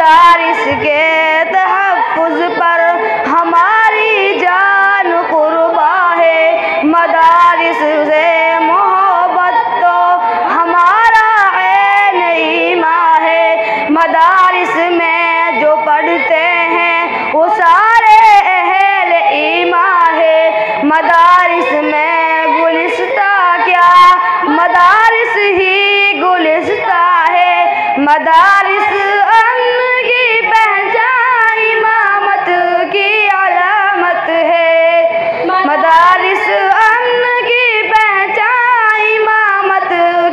मदारिस के तहफ़्फ़ुज़ पर हमारी जान कुर्बा है। मदारिस से मोहब्बत तो हमारा ऐन ईमान है। मदारिस में जो पढ़ते हैं वो सारे अहले ईमान है। मदारिस में गुलिस्ता क्या, मदारिस ही गुलिस्ता है। मदारिस अमन की पहचान, इमामत की अलामत है। मदारिस अमन की पहचान, इमामत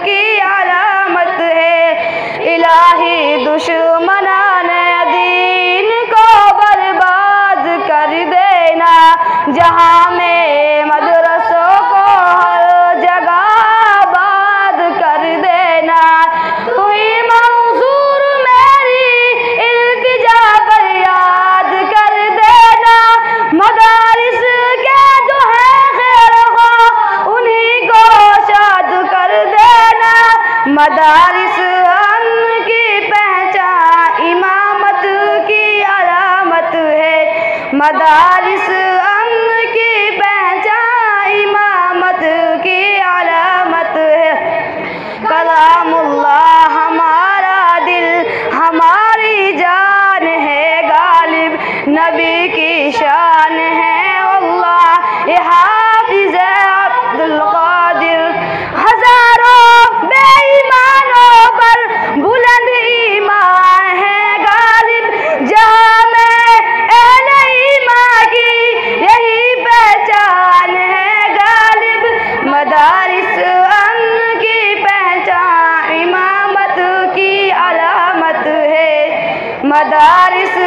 की अलामत है। इलाही दुश्मनाने दीन को बर्बाद कर देना, जहाँ में मदरसों को हर जगह आबाद कर देना। तू ही मंसूर मेरी इल्तिजा पर याद कर देना। मदारिस के जो है खैर खो उन्हीं को शाद कर देना। मदारिस अमन की पहचान, इमामत की अलामत है। मदारिस अमन की पहचान, इमामत की अलामत है। कलामुल्लाह हमारा दिल हमारी जान है, गालिब नबी की शान है। अल्लाह ये हाफिज़ अब्दुल कादिर, हज़ारों बेईमानों पर बुलंद ईमान है, गालिब जहाँ में अहले ईमान की यही पहचान है, गालिब। मदारिस अमन की पहचान, इमामत की अलामत है। मदारिस